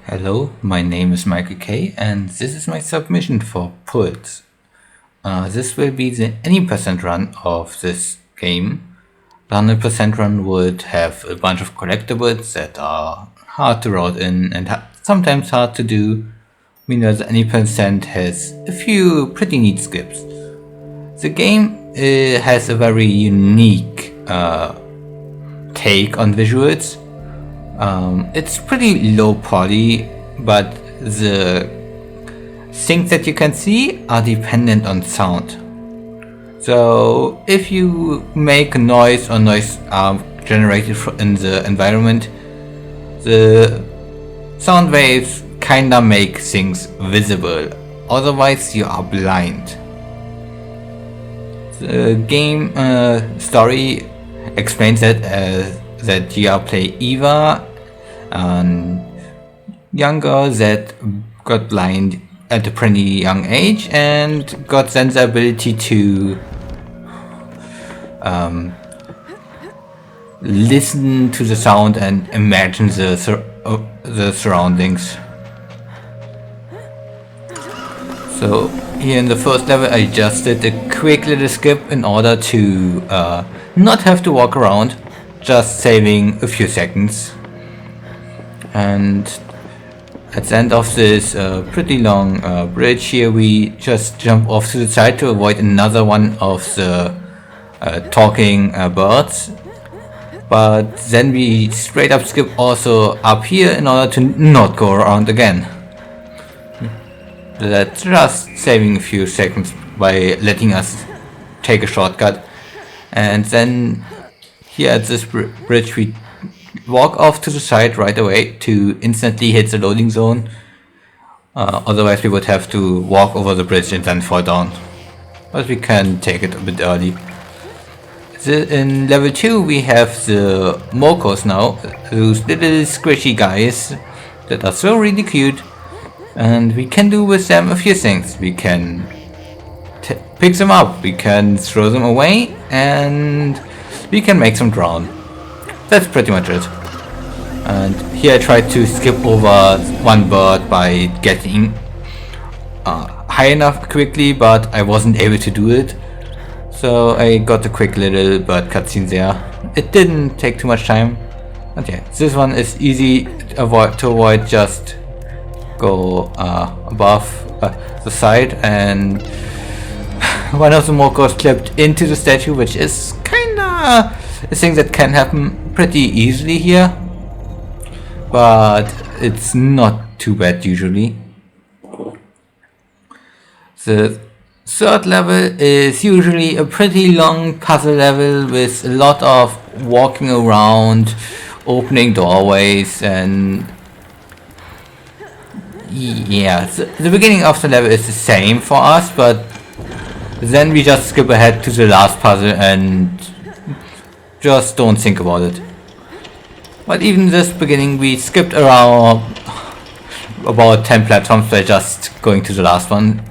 Hello, my name is Michael K, and this is my submission for Pulse. This will be the any percent run of this game. The 100% run would have a bunch of collectibles that are hard to route in and sometimes hard to do. Meanwhile, the any percent has a few pretty neat skips. The game has a very unique take on visuals. It's pretty low poly, but the things that you can see are dependent on sound. So if you make noise or noise generated in the environment, the sound waves kinda make things visible, otherwise you are blind. The game story explains that you play Eva, a young girl that got blind at a pretty young age and got then the ability to listen to the sound and imagine the surroundings. So here in the first level I just did a quick little skip in order to not have to walk around, just saving a few seconds. And at the end of this pretty long bridge here, we just jump off to the side to avoid another one of the talking birds. But then we straight up skip also up here in order to not go around again. That's just saving a few seconds by letting us take a shortcut. And then here at this bridge we walk off to the side right away to instantly hit the loading zone. Otherwise we would have to walk over the bridge and then fall down. But we can take it a bit early. In level 2 we have the Mokos now, those little squishy guys that are so really cute. And we can do with them a few things. We can pick them up, we can throw them away, and we can make them drown. That's pretty much it. And here I tried to skip over one bird by getting high enough quickly, but I wasn't able to do it. So I got a quick little bird cutscene there. It didn't take too much time. But yeah, this one is easy to avoid. Just go above the side, and one of the Mokos clipped into the statue, which is kinda a thing that can happen pretty easily here, but it's not too bad usually. The third level is usually a pretty long puzzle level with a lot of walking around, opening doorways, and yeah, the beginning of the level is the same for us, but then we just skip ahead to the last puzzle and just don't think about it. But even this beginning we skipped around about 10 platforms by just going to the last one.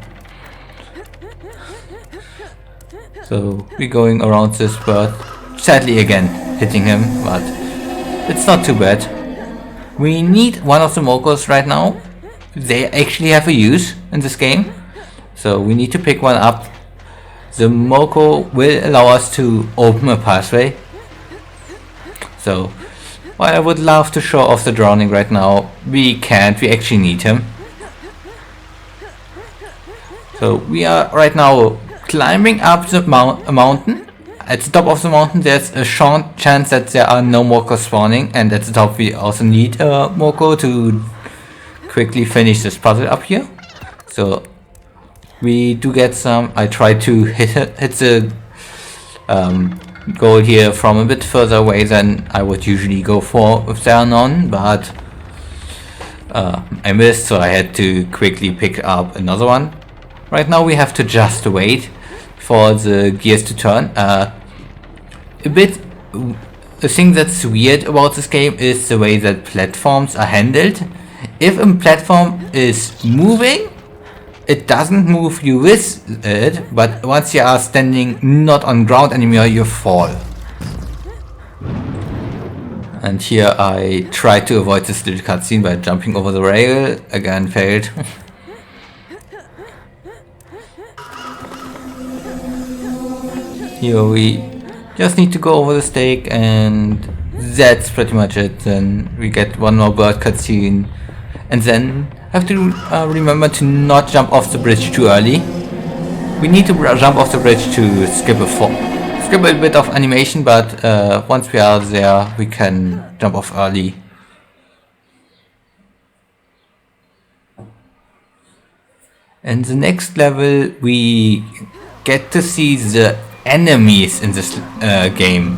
So we're going around this bird, sadly again hitting him, but it's not too bad. We need one of the Mokos right now. They actually have a use in this game, so we need to pick one up. The Moko will allow us to open a pathway. So while I would love to show off the drowning right now, we can't, we actually need him. So we are right now climbing up the mountain. At the top of the mountain there's a chance that there are no Mokos spawning, and at the top we also need a Moko to quickly finish this puzzle up here. So we do get some. I try to hit the goal here from a bit further away than I would usually go for if there are none, but I missed, so I had to quickly pick up another one. Right now we have to just wait for the gears to turn. The thing that's weird about this game is the way that platforms are handled. If a platform is moving, it doesn't move you with it, but once you are standing not on ground anymore, you fall. And here I tried to avoid this little cutscene by jumping over the rail. Again, failed. Here we just need to go over the stake, and that's pretty much it. Then we get one more bird cutscene, and then have to remember to not jump off the bridge too early. We need to jump off the bridge to skip a bit of animation, but once we are there, we can jump off early. In the next level, we get to see the enemies in this game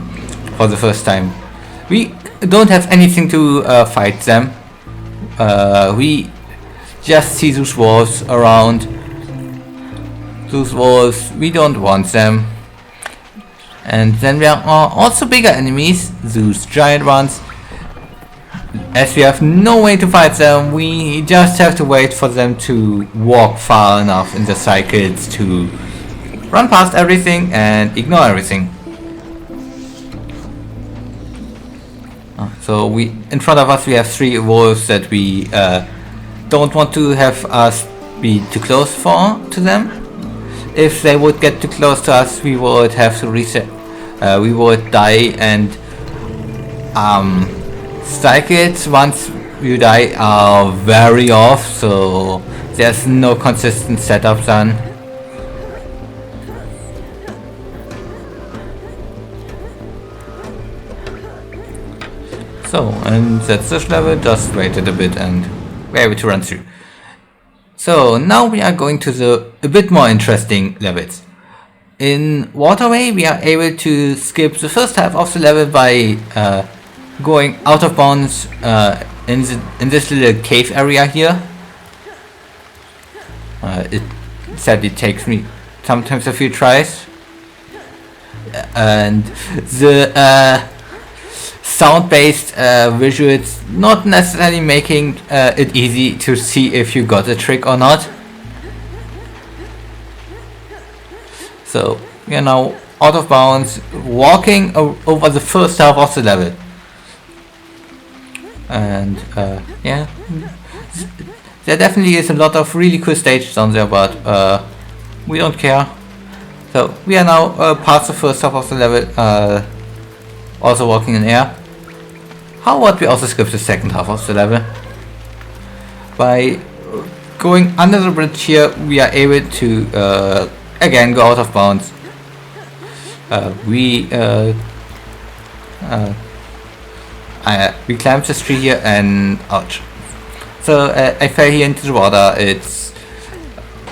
for the first time. We don't have anything to fight them. We just see those walls around. Those walls, we don't want them. And then there are also bigger enemies, those giant ones. As we have no way to fight them, we just have to wait for them to walk far enough in the cycles to run past everything and ignore everything. So in front of us we have 3 walls that we don't want to have us be too close to them. If they would get too close to us, we would have to reset. We would die, and cycles once you die are very off, so there's no consistent setup done. So, and that's this level, just waited a bit and we're able to run through. So now we are going to the a bit more interesting levels. In Waterway we are able to skip the first half of the level by going out of bounds in this little cave area here. It sadly takes me sometimes a few tries. And the sound-based visuals not necessarily making it easy to see if you got a trick or not. So we are now out of bounds, walking over the first half of the level. And yeah, there definitely is a lot of really cool stages on there, but we don't care. So we are now past the first half of the level, also walking in air. How about we also skip the second half of the level? By going under the bridge here, we are able to again go out of bounds. We climbed this tree here and ouch. So I fell here into the water. It's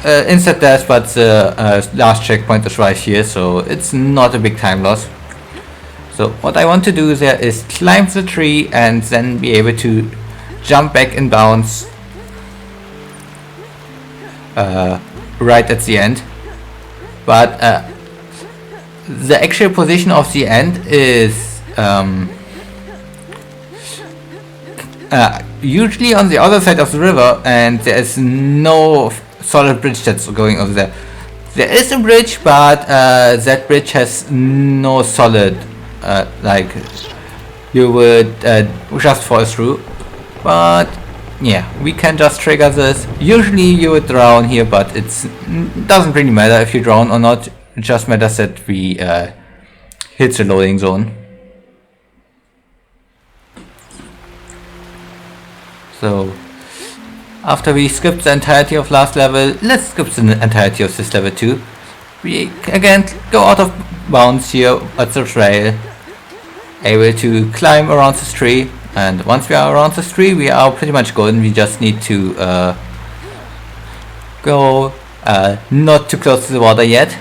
instant death, but the last checkpoint is right here, so it's not a big time loss. So what I want to do there is climb the tree and then be able to jump back in bounds right at the end. But the actual position of the end is usually on the other side of the river, and there is no solid bridge that's going over there. There is a bridge, but that bridge has no solid, like you would just fall through. But yeah, we can just trigger this. Usually you would drown here, but it doesn't really matter if you drown or not. It just matters that we hit the loading zone. So after we skipped the entirety of last level, let's skip the entirety of this level too. We again go out of bounds here at the trail, able to climb around this tree, and once we are around this tree we are pretty much golden. We just need to go not too close to the water yet.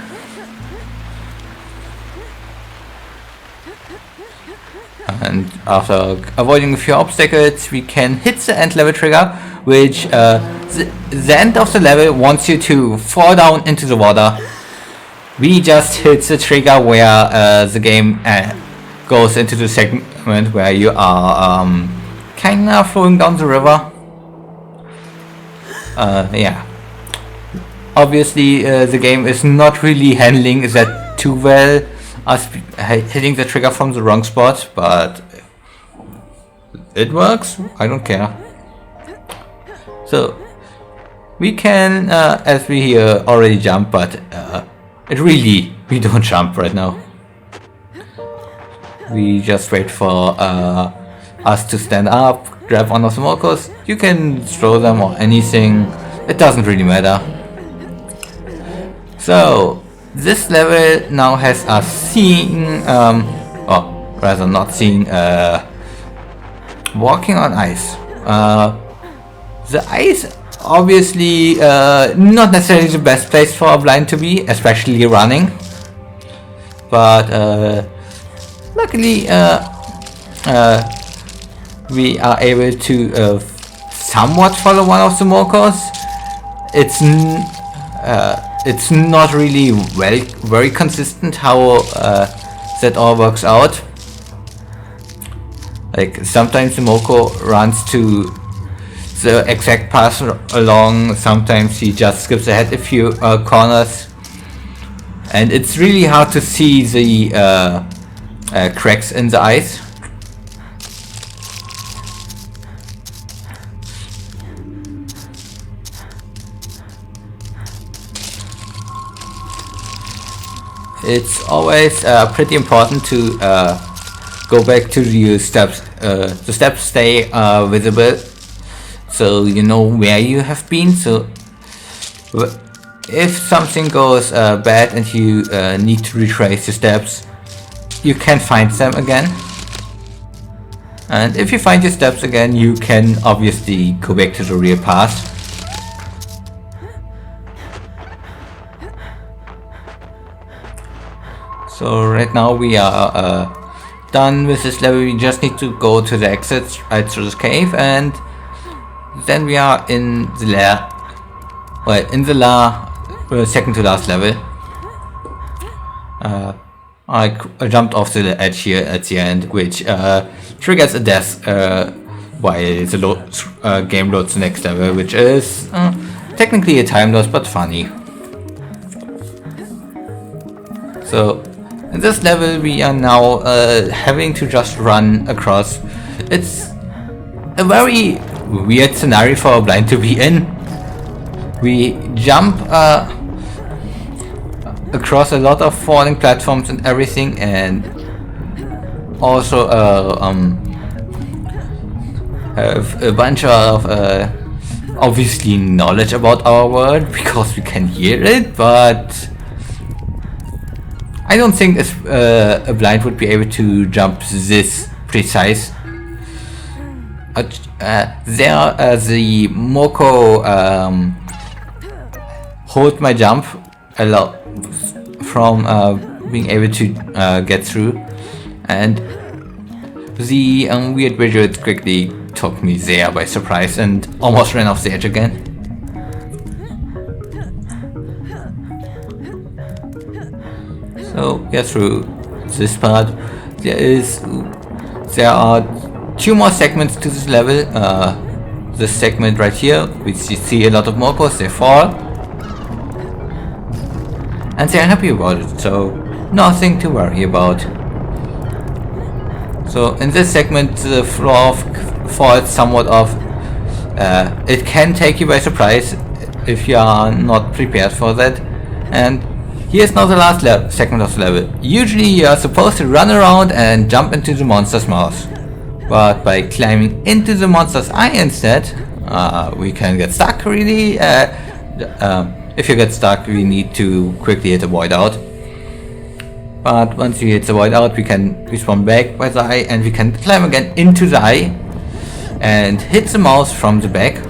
And after avoiding a few obstacles, we can hit the end level trigger, which the end of the level wants you to fall down into the water. We just hit the trigger where the game goes into the segment where you are kinda flowing down the river. Yeah. Obviously the game is not really handling that too well, us hitting the trigger from the wrong spot, but it works, I don't care. So we can, as we here, already jump, but we don't jump right now. We just wait for us to stand up, grab one of the Mokos. You can throw them or anything, it doesn't really matter. So this level now has us seeing, or rather not seeing, walking on ice. The ice obviously not necessarily the best place for a blind to be, especially running. But luckily we are able to somewhat follow one of the Mokos. It's not really very consistent how that all works out. Like sometimes the Moko runs to the exact path along, sometimes he just skips ahead a few corners, and it's really hard to see the cracks in the ice. It's always pretty important to go back to the steps. The steps stay visible, so you know where you have been. So if something goes bad and you need to retrace the steps, you can find them again. And if you find your steps again, you can obviously go back to the real path. So right now we are done with this level. We just need to go to the exit right through this cave, and then we are in the lair. Well, in the second to last level. I jumped off the edge here at the end, which triggers a death while the game loads the next level, which is technically a time loss, but funny. So in this level we are now having to just run across. It's a very weird scenario for a blind to be in. We jump across a lot of falling platforms and everything, and also have a bunch of obviously knowledge about our world because we can hear it, but I don't think a blind would be able to jump this precise. The Moko hold my jump a lot from being able to get through, and the weird visuals quickly took me there by surprise and almost ran off the edge again. So get through this part. There are two more segments to this level. This segment right here, which you see a lot of Mokos, they fall, and they're happy about it, so nothing to worry about. So in this segment the floor falls somewhat off. It can take you by surprise if you are not prepared for that. And here's now the last segment of the level. Usually you are supposed to run around and jump into the monster's mouth, but by climbing into the monster's eye instead, we can get stuck really. If you get stuck, we need to quickly hit the void out. But once we hit the void out, we can respawn back by the eye, and we can climb again into the eye and hit the mouse from the back.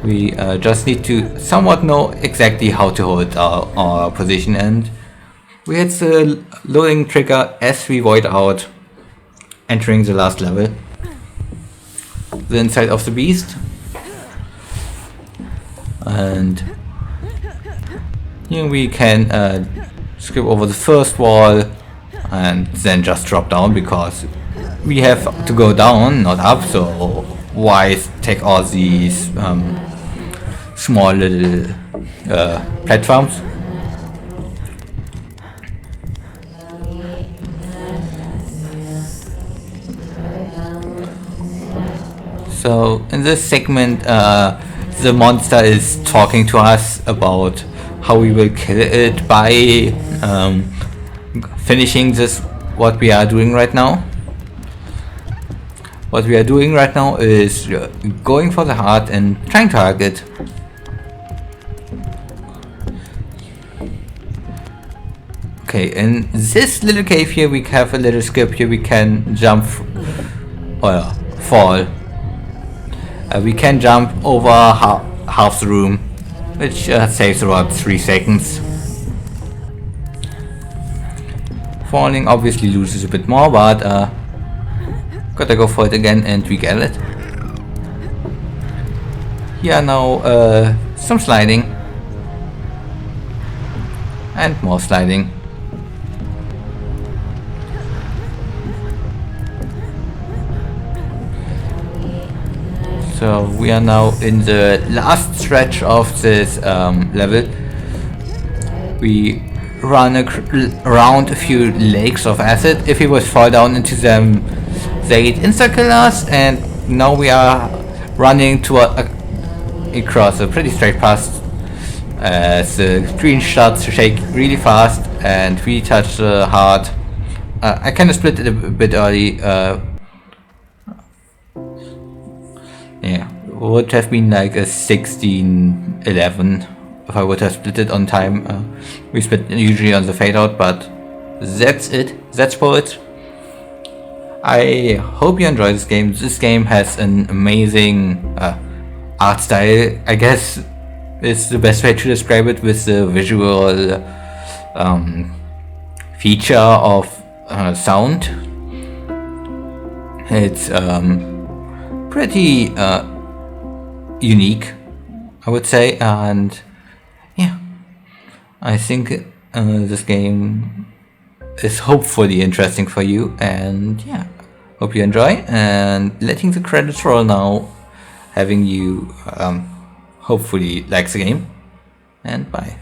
We just need to somewhat know exactly how to hold our position, and we hit the loading trigger as we void out, entering the last level, the inside of the beast. And here we can skip over the first wall and then just drop down, because we have to go down, not up, so why take all these small little platforms. So in this segment, the monster is talking to us about how we will kill it by finishing this. What we are doing right now. What we are doing right now is going for the heart and trying to hug it. Okay, in this little cave here we have a little skip here. We can jump or fall. We can jump over half the room, which saves about 3 seconds. Falling obviously loses a bit more, but gotta go for it again and we get it. Here now some sliding. And more sliding. So we are now in the last stretch of this level. We run around a few lakes of acid. If we would fall down into them, they'd insta-kill us, and now we are running to across a pretty straight path. The screen starts to shake really fast, and we touch the heart. I kind of split it a bit early. Yeah, would have been like a 16-11 if I would have split it on time. We split usually on the fade out, but that's it. That's for it. I hope you enjoy this game. This game has an amazing art style. I guess it's the best way to describe it, with the visual feature of sound. It's pretty unique, I would say, and yeah, I think this game is hopefully interesting for you, and yeah, hope you enjoy, and letting the credits roll now, having you hopefully like the game, and bye.